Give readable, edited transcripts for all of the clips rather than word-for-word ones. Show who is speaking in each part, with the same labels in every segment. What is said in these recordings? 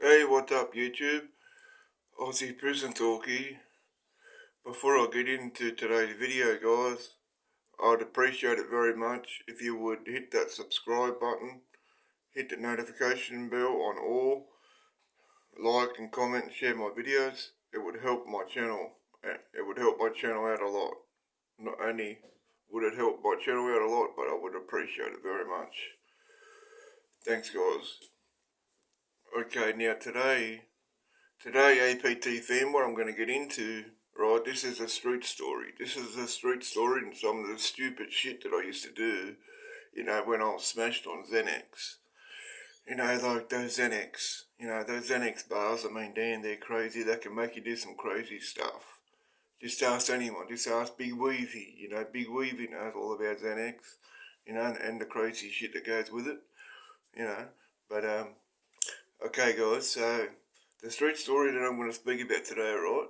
Speaker 1: Hey, what's up, YouTube? Aussie Prison Talkie. Before I get into today's video, guys, I'd appreciate it very much if you would hit that subscribe button, hit the notification bell on all, like and comment and share my videos. It would help my channel. It would help my channel out a lot. Not only would it help my channel out a lot, but I would appreciate it very much. Thanks, guys. Okay, now today APT fam, what I'm going to get into, right, this is a street story. This is a street story and some of the stupid shit that I used to do, when I was smashed on Xanax. Like those Xanax bars, I mean, damn, they're crazy. They can make you do some crazy stuff. Just ask anyone. Just ask Big Weavy. Big Weavy knows all about Xanax, and the crazy shit that goes with it, you know. But, okay, guys, so the street story that I'm going to speak about today, right?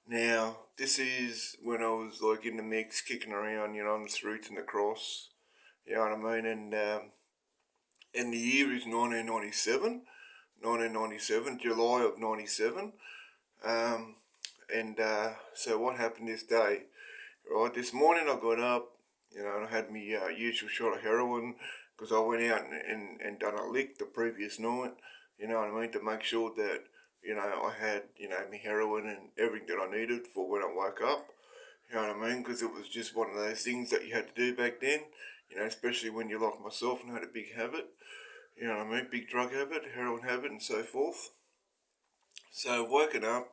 Speaker 1: Now, this is when I was like in the mix, kicking around, on the streets and the cross, you know what I mean? And the year is 1997, July of 97. So what happened this day, right? This morning I got up, and I had my usual shot of heroin because I went out and done a lick the previous night, you know what I mean, to make sure that I had, my heroin and everything that I needed for when I woke up. You know what I mean? Because it was just one of those things that you had to do back then, especially when you're like myself and had a big habit. You know what I mean? Big drug habit, heroin habit, and so forth. So woken up,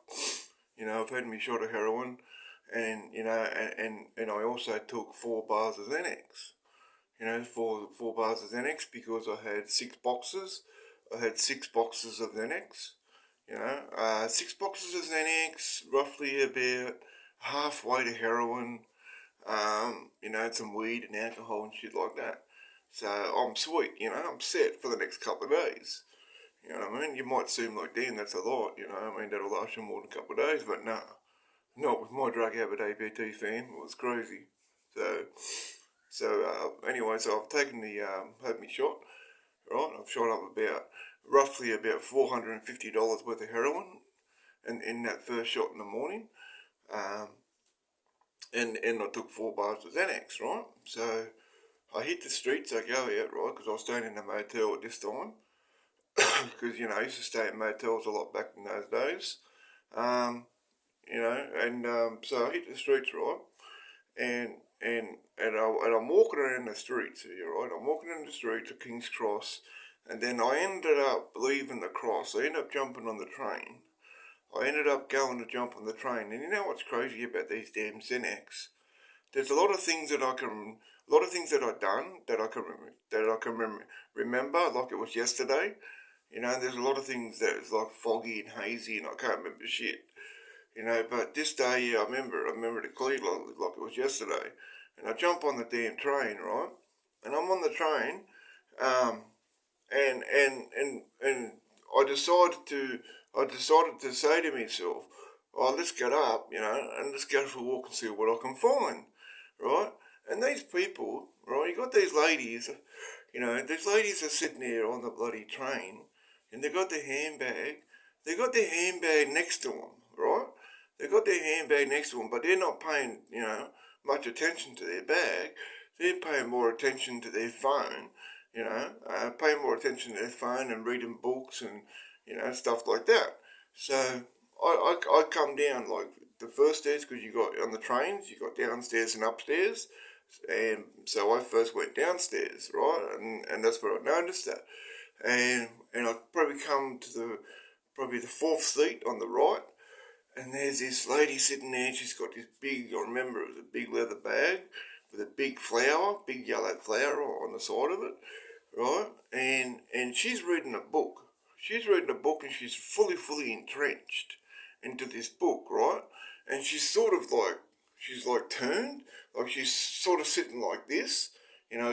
Speaker 1: I've had my shot of heroin, and and I also took 4 bars of Xanax. Four bars of Xanax because I had 6 boxes. I had 6 boxes of Xanax. 6 boxes of Xanax, roughly about halfway to heroin, some weed and alcohol and shit like that. So I'm sweet, I'm set for the next couple of days. You know what I mean? You might seem like, damn, that's a lot, that'll last you more than a couple of days, but nah. Not with my drug habit, APT fan. It was crazy. Anyway, so I've taken had me shot, right? I've shot up roughly about $450 worth of heroin in that first shot in the morning. And I took 4 bars of Xanax, right? So I hit the streets, I go out, right? Because I was staying in a motel at this time. Because, I used to stay in motels a lot back in those days. So I hit the streets, right? And I'm walking around the streets here, right? I'm walking in the streets of King's Cross, and then I ended up leaving the cross. I ended up jumping on the train. I ended up going to jump on the train, and you know what's crazy about these damn Xanax? There's a lot of things that I've done that I can remember like it was yesterday. There's a lot of things that is like foggy and hazy, and I can't remember shit. But this day, yeah, I remember it clearly like it was yesterday. And I jump on the damn train, right? And I'm on the train, um, and I decided to say to myself, oh, let's get up, and let's go for a walk and see what I can find, right? And these people, right, you got these ladies, these ladies are sitting there on the bloody train, and they got their handbag next to them, right? They got their handbag next to them, but they're not paying, much attention to their bag. They're paying more attention to their phone, paying more attention to their phone and reading books and, stuff like that. So I come down like the first stairs because you got on the trains, you got downstairs and upstairs. And so I first went downstairs, right? And that's where I noticed that. And I probably come to the 4th seat on the right, and there's this lady sitting there. She's got this big, I remember it was a big leather bag with a big flower, big yellow flower on the side of it, right? And she's reading a book. She's reading a book, and she's fully entrenched into this book, right? And she's like turned, like she's sort of sitting like this,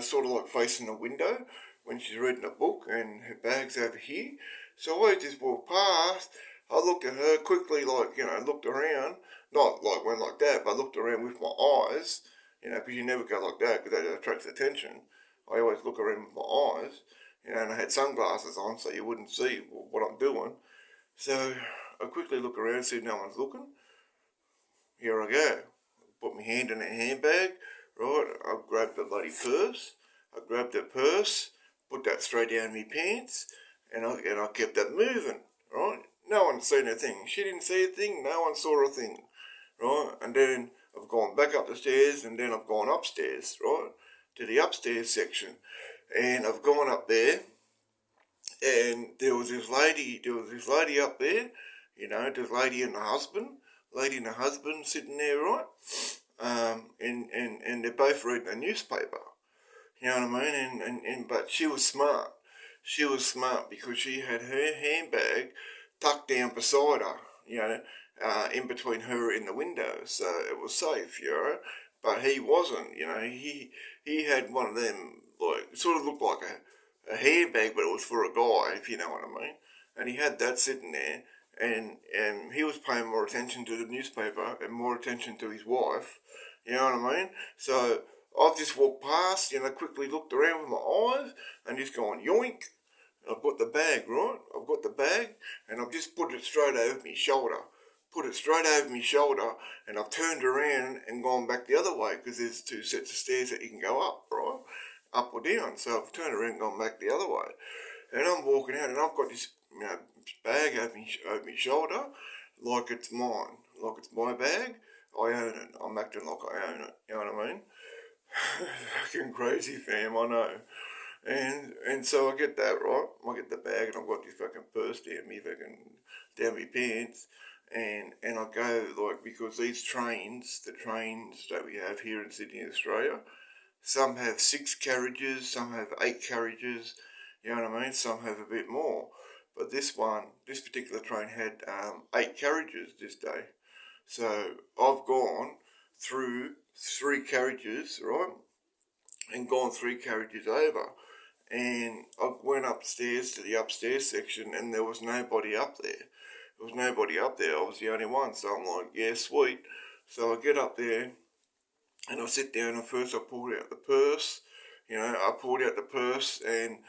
Speaker 1: sort of like facing the window when she's reading a book, and her bag's over here. So I just walked past. I looked at her quickly, like, looked around. Not like went like that, but I looked around with my eyes, because you never go like that because that attracts attention. I always look around with my eyes, and I had sunglasses on so you wouldn't see what I'm doing. So I quickly look around, see no one's looking. Here I go. Put my hand in a handbag, right? I grabbed the bloody purse. I grabbed the purse, put that straight down my pants, and I kept that moving, right? No one seen a thing. She didn't see a thing. No one saw a thing, right? And then I've gone back up the stairs, and then I've gone upstairs, right, to the upstairs section, and I've gone up there, and there was this lady up there, this lady and the husband sitting there, right? And they're both reading a newspaper. You know what I mean? But she was smart. She was smart because she had her handbag tucked down beside her, in between her and the window, so it was safe, But he wasn't, he had one of them, like, sort of looked like a handbag, but it was for a guy, if you know what I mean. And he had that sitting there, and he was paying more attention to the newspaper and more attention to his wife, you know what I mean? So I've just walked past, quickly looked around with my eyes, and just gone yoink. I've got the bag, right? I've got the bag, and I've just put it straight over my shoulder. Put it straight over my shoulder, and I've turned around and gone back the other way, because there's two sets of stairs that you can go up, right? Up or down. So I've turned around and gone back the other way. And I'm walking out, and I've got this, bag over my shoulder, like it's mine, like it's my bag. I own it. I'm acting like I own it. You know what I mean? Fucking crazy, fam. I know. And so I get that, right? I get the bag, and I've got this fucking purse down my pants, and I go, like, because these trains, the trains that we have here in Sydney, Australia, some have 6 carriages, some have 8 carriages, you know what I mean? Some have a bit more. But this particular train had 8 carriages this day. So I've gone through 3 carriages, right? And gone 3 carriages over. And I went upstairs to the upstairs section, and there was nobody up there. There was nobody up there. I was the only one. So I'm like, yeah, sweet. So I get up there, and I sit down, and first I pulled out the purse. I pulled out the purse, and,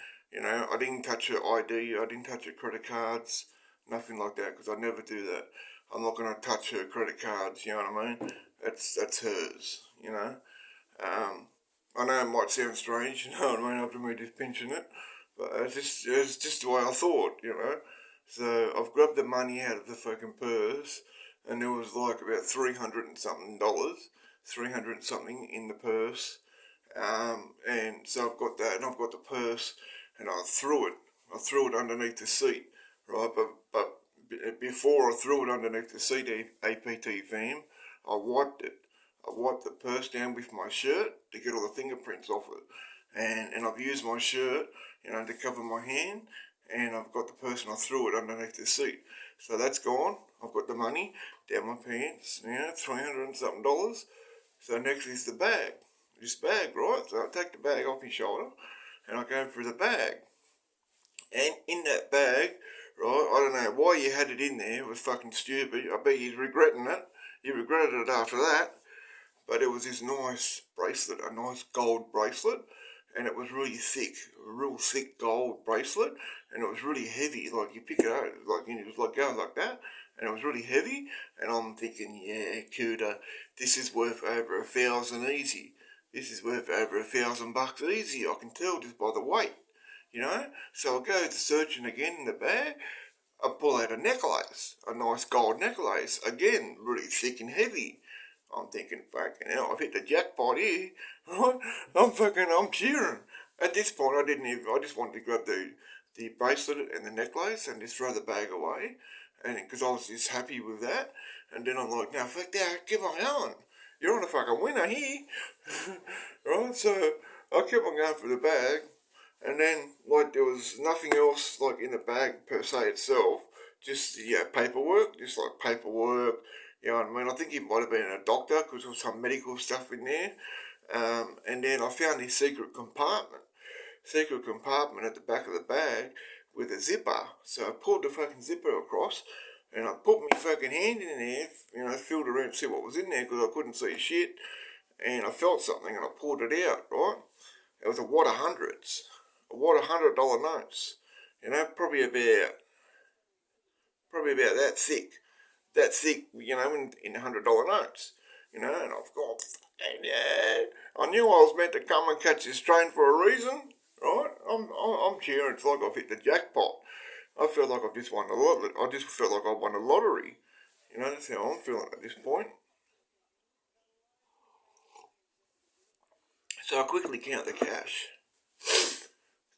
Speaker 1: I didn't touch her ID. I didn't touch her credit cards. Nothing like that, because I never do that. I'm not going to touch her credit cards, you know what I mean? That's hers, I know it might sound strange, you know what I mean, after me just pinching it, but it's just the way I thought, So I've grabbed the money out of the fucking purse, and there was like about $300 and something, 300 and something in the purse, and so I've got that, and I've got the purse, and I threw it underneath the seat, right, but before I threw it underneath the seat, APT fam, I wiped it. I wiped the purse down with my shirt to get all the fingerprints off it. And I've used my shirt, to cover my hand, and I've got the purse and I threw it underneath the seat. So that's gone. I've got the money down my pants, $300 and something. So next is the bag. This bag, right? So I take the bag off my shoulder, and I go for the bag. And in that bag, right, I don't know why you had it in there. It was fucking stupid. I bet you're regretting it. You regretted it after that. But it was this nice bracelet, a nice gold bracelet, and it was really thick, a real thick gold bracelet, and it was really heavy. Like, you pick it out, like, it was like going like that, and it was really heavy. And I'm thinking, yeah, Cuda, this is worth over 1,000 easy. This is worth over $1,000 easy. I can tell just by the weight, So I go to searching again in the bag. I pull out a necklace, a nice gold necklace, again, really thick and heavy. I'm thinking, fucking hell, I've hit the jackpot here, right? I'm cheering. At this point, I just wanted to grab the bracelet and the necklace and just throw the bag away, and because I was just happy with that. And then I'm like, now fuck that, keep on going. You're on a fucking winner here, right? So I kept on going for the bag, and then like there was nothing else like in the bag per se itself, just paperwork, you know what I mean? I think he might have been a doctor because there was some medical stuff in there. And then I found this secret compartment at the back of the bag with a zipper. So I pulled the fucking zipper across, and I put my fucking hand in there, filled around to see what was in there because I couldn't see shit. And I felt something and I pulled it out, right? It was a wad of hundreds, a wad of $100 notes. Probably about probably about that thick, you know, in $100 notes, you know, and I've got, and yeah, I knew I was meant to come and catch this train for a reason, right? I'm cheering. It's like I've hit the jackpot. I feel like I've just won the lottery. I just feel like I've won the lottery. You know, that's how I'm feeling at this point. So I quickly count the cash.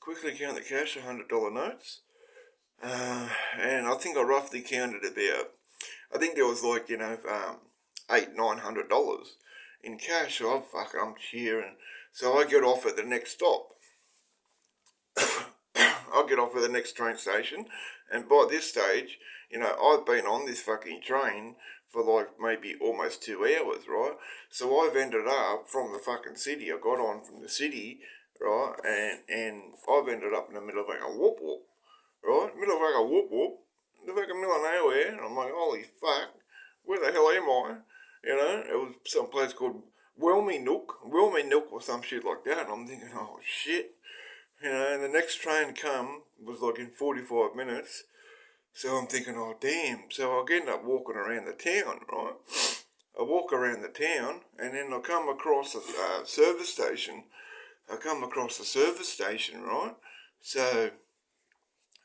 Speaker 1: $100 notes. And I think I roughly counted about, I think there was like, you know, $800-900 in cash. So I'm cheering. So I get off at the next stop. I'll get off at the next train station, and by this stage, you know, I've been on this fucking train for like maybe almost 2 hours, right? So I've ended up from the fucking city. I got on from the city, right, and I've ended up in the middle of like a whoop whoop, right, middle of like a whoop whoop, the fucking middle of nowhere, and I'm like, holy fuck, where the hell am I? You know, it was some place called Wilmy Nook or some shit like that, and I'm thinking, oh shit. You know, and the next train come was like in 45 minutes. So I'm thinking, oh damn. So I end up walking around the town, right? I walk around the town and then I come across a service station. Right? So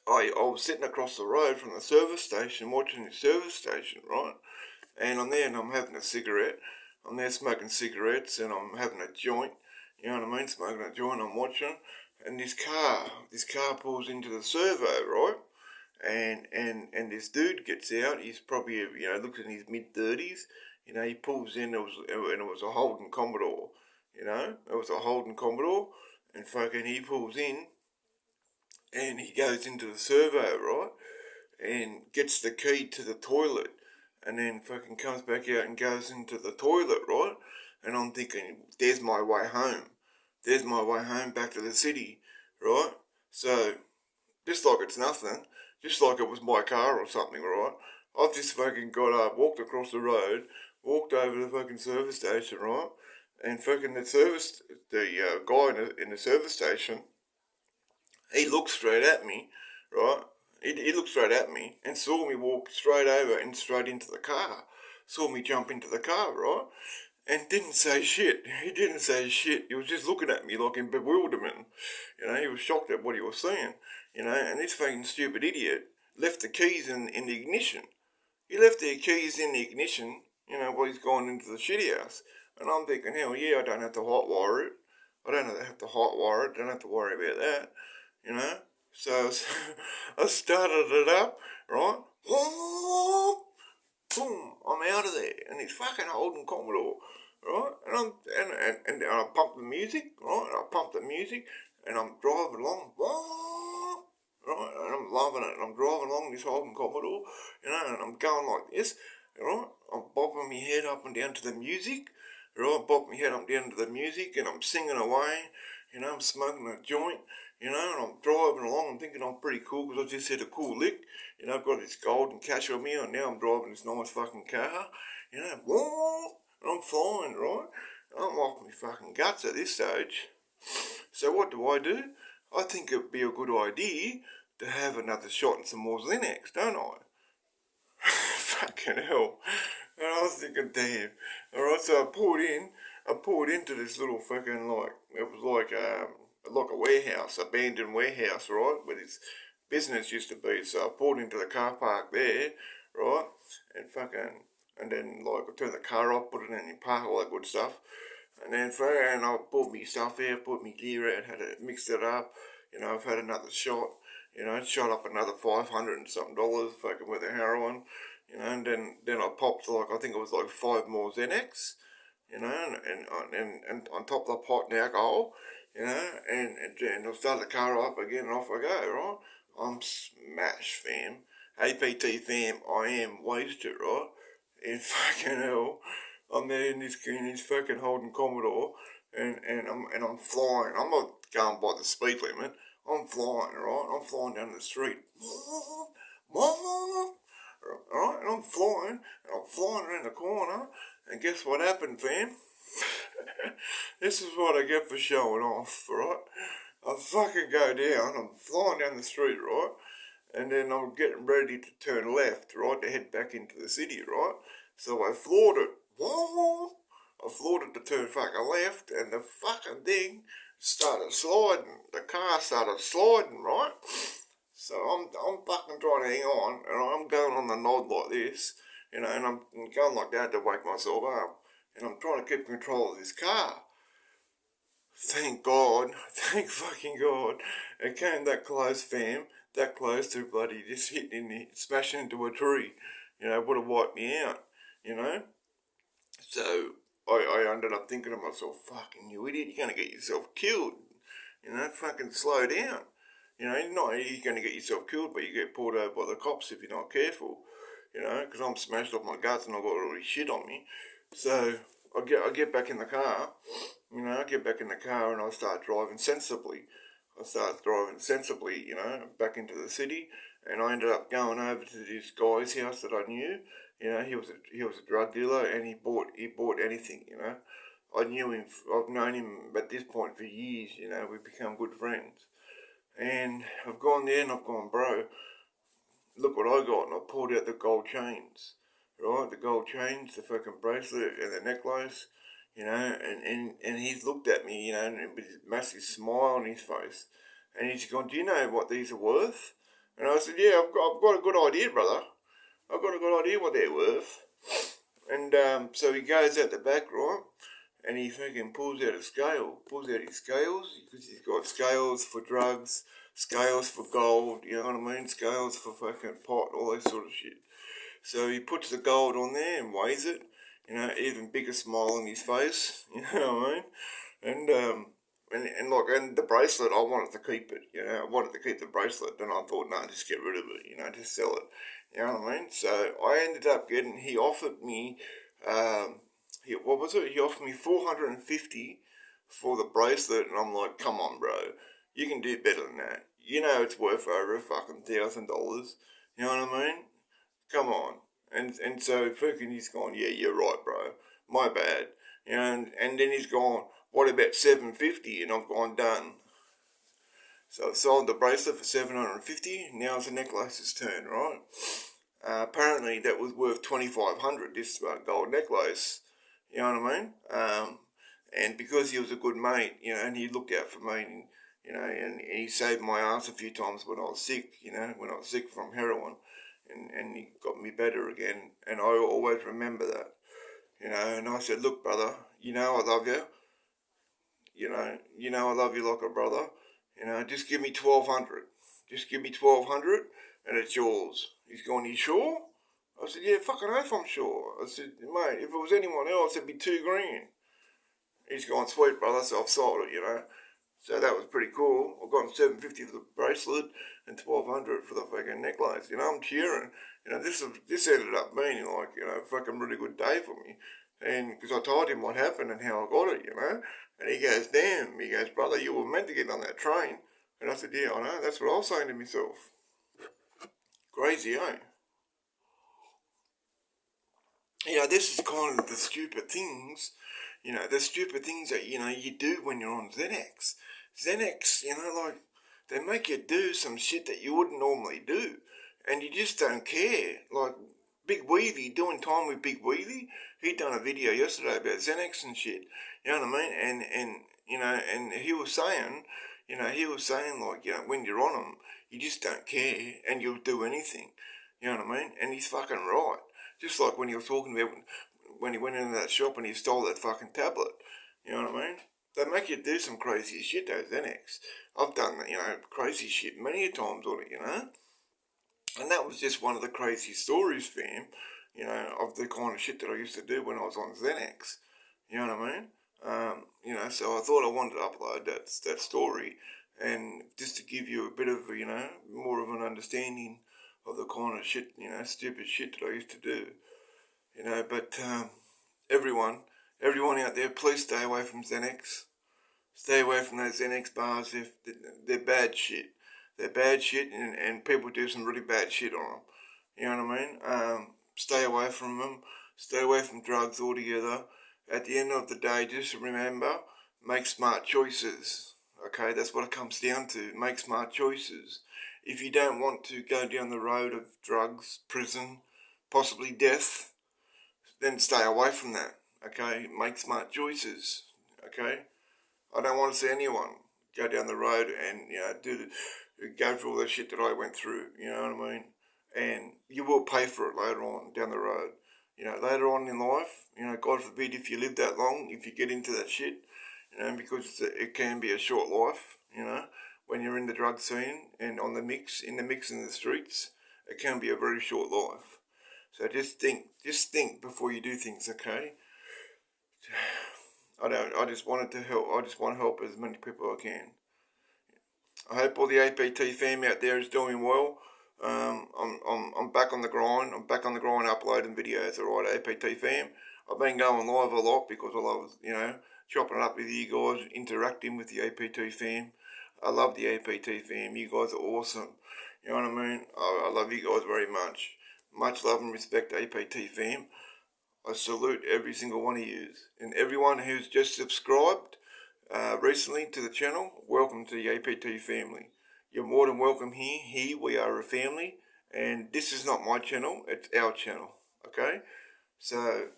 Speaker 1: I was sitting across the road from the service station, watching the service station, right? And I'm there and I'm having a cigarette. I'm there smoking cigarettes and I'm having a joint. You know what I mean? Smoking a joint, I'm watching. And this car pulls into the servo, right? And this dude gets out. He's probably, you know, looks in his mid-30s. You know, he pulls in. It was a Holden Commodore. You know, it was a Holden Commodore, and fucking he pulls in, and he goes into the servo, right, and gets the key to the toilet, and then fucking comes back out and goes into the toilet, right? And I'm thinking, there's my way home. There's my way home back to the city, right? So, just like it's nothing, just like it was my car or something, right? I've just fucking got up, walked across the road, walked over to the fucking service station, right? And fucking the guy in the service station, he looked straight at me, right? He looked straight at me and saw me walk straight over and straight into the car. Saw me jump into the car, right? And didn't say shit. He didn't say shit. He was just looking at me like in bewilderment. You know, he was shocked at what he was seeing. You know, and this fucking stupid idiot left the keys in the ignition. He left the keys in the ignition, you know, while he's gone into the shitty house. And I'm thinking, hell yeah, I don't have to hotwire it. I don't have to hotwire it. Don't have to worry about that. You know? So I started it up, right? Boom, I'm out of there. And it's fucking Holden Commodore, right? And I pump the music, right? And I pump the music and I'm driving along, right? And I'm loving it. And I'm driving along this Holden Commodore, you know, and I'm going like this, right? I'm bobbing my head up and down to the music, right? Bob my head up and down to the music and I'm singing away, you know, I'm smoking a joint, you know, and I'm driving along. I'm thinking I'm pretty cool because I just hit a cool lick. You know, I've got this golden cash on me and now I'm driving this nice fucking car. You know, and I'm flying, right? I'm off my fucking guts at this stage. So what do? I think it'd be a good idea to have another shot and some more Xanax, don't I? Fucking hell. And I was thinking, damn. Alright, so I pulled into this little fucking, like, it was like a warehouse, abandoned warehouse, right, where this business used to be. So I pulled into the car park there, right, and then, like, I turned the car off, put it in park, all that good stuff. And then, I pulled my stuff out, put my gear out, mixed it up, you know, I've had another shot, you know, shot up another $500 and something fucking with the heroin, you know, and then I popped, like, I think it was like 5 more Xanax, you know, and on top of the pot and alcohol, you know, and I start the car up again and off I go, right? I'm smashed, fam. APT fam, I am wasted, right? In fucking hell. I'm there in this fucking Holden Commodore and I'm flying. I'm not going by the speed limit. I'm flying, right? I'm flying down the street. Right? And I'm flying around the corner, and guess what happened, fam? This is what I get for showing off, right? I fucking go down, I'm flying down the street, right? and then I'm getting ready to turn left, right, to head back into the city, right? So I floored it. Whoa! I floored it to turn fucking left, and the fucking thing started sliding. The car started sliding, right? So I'm fucking trying to hang on, and I'm going on the nod like this, you know, and I'm going like that to wake myself up, and I'm trying to keep control of this car. Thank God, thank fucking God, it came that close, fam, that close to bloody just smashing into a tree, you know, would have wiped me out, you know. So I ended up thinking to myself, fucking you idiot, you're going to get yourself killed, you know, fucking slow down. You know, not you're going to get yourself killed, but you get pulled over by the cops if you're not careful, you know, because I'm smashed off my guts and I've got all this shit on me. So I get back in the car, you know, I get back in the car and I start driving sensibly. You know, back into the city, and I ended up going over to this guy's house that I knew. You know, he was a drug dealer, and he bought anything. You know, I knew him. I've known him at this point for years. You know, we've become good friends, and I've gone there and I've gone, bro, look what I got, and I pulled out the gold chains, right? The gold chains, the fucking bracelet, and the necklace, you know, and he's looked at me, you know, and with his massive smile on his face, and he's gone, do you know what these are worth? And I said, yeah, I've got a good idea, brother. I've got a good idea what they're worth. And so he goes out the back, right? And he fucking pulls out his scales, because he's got scales for drugs, scales for gold, you know what I mean? Scales for fucking pot, all that sort of shit. So he puts the gold on there and weighs it, you know, even bigger smile on his face, you know what I mean? And the bracelet, I wanted to keep it, you know, I wanted to keep the bracelet, then I thought, no, just get rid of it, you know, just sell it, you know what I mean? So I ended up he offered me, what was it? He offered me $450 for the bracelet, and I'm like, come on, bro, you can do better than that. You know it's worth over fucking $1,000. You know what I mean? Come on. And so fucking he's gone, yeah, you're right, bro. My bad. You know, and then he's gone, what about $750? And I've gone, done. So I sold the bracelet for $750. Now it's the necklace's turn, right? Apparently that was worth $2,500. This gold necklace. You know what I mean? And because he was a good mate, you know, and he looked out for me, and, you know, and he saved my ass a few times when I was sick, you know, when I was sick from heroin, and he got me better again, and I always remember that, you know, and I said, look, brother, you know I love you, you know I love you like a brother, you know, just give me 1,200, just give me 1,200, and it's yours. He's going, you sure? I said, yeah, fucking oath I'm sure. I said, mate, if it was anyone else, it'd be $2,000. He's gone, sweet, brother, so I've sold it, you know. So that was pretty cool. I got him $750 for the bracelet and $1,200 for the fucking necklace. You know, I'm cheering. You know, this ended up being like, you know, a fucking really good day for me. And because I told him what happened and how I got it, you know. And he goes, damn. He goes, brother, you were meant to get on that train. And I said, yeah, I know. That's what I was saying to myself. Crazy, eh? You know, this is kind of the stupid things, you know, the stupid things that, you know, you do when you're on Xanax. Xanax, you know, like, they make you do some shit that you wouldn't normally do, and you just don't care. Like, Big Weavy, doing time with Big Weavy, he done a video yesterday about Xanax and shit, you know what I mean? And you know, and he was saying, like, you know, when you're on them, you just don't care, and you'll do anything, you know what I mean? And he's fucking right. Just like when he was talking about when he went into that shop and he stole that fucking tablet. You know what I mean? They make you do some crazy shit, those Xanax. I've done, you know, crazy shit many a times on it, you know? And that was just one of the crazy stories, fam, you know, of the kind of shit that I used to do when I was on Xanax. You know what I mean? You know, so I thought I wanted to upload that story, and just to give you a bit of, you know, more of an understanding of the kind of shit, you know, stupid shit that I used to do, you know. But everyone out there, please stay away from Xanax. Stay away from those Xanax bars. They're bad shit. They're bad shit, and people do some really bad shit on them. You know what I mean? Stay away from them. Stay away from drugs altogether. At the end of the day, just remember, make smart choices. Okay, that's what it comes down to. Make smart choices. if you don't want to go down the road of drugs, prison, possibly death, then stay away from that, okay? Make smart choices, okay? I don't want to see anyone go down the road and, go through all the shit that I went through, you know what I mean? And you will pay for it later on down the road. Later on in life, God forbid if you live that long, if you get into that shit, because it can be a short life, when you're in the drug scene and in the mix in the streets, it can be a very short life. So just think before you do things, okay? I just wanted to help. I just want to help as many people as I can. I hope all the APT fam out there is doing well. I'm back on the grind. I'm back on the grind uploading videos, alright, APT fam. I've been going live a lot because I love, chopping it up with you guys, interacting with the APT fam. I love the APT fam. You guys are awesome. You know what I mean? I love you guys very much. Much love and respect, APT fam. I salute every single one of you. And everyone who's just subscribed recently to the channel, welcome to the APT family. You're more than welcome here. Here we are a family. And this is not my channel, it's our channel. Okay? So,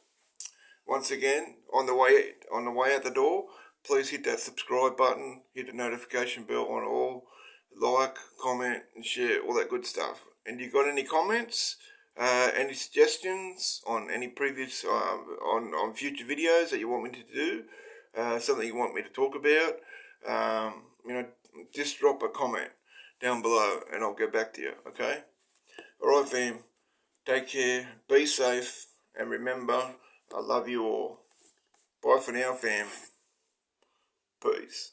Speaker 1: once again, on the way out the door, please hit that subscribe button, hit the notification bell on all, like, comment, and share, all that good stuff. And you got any comments, any suggestions on any previous, on future videos that you want me to do, something you want me to talk about, just drop a comment down below and I'll get back to you, okay? Alright fam, take care, be safe, and remember, I love you all. Bye for now fam. Peace.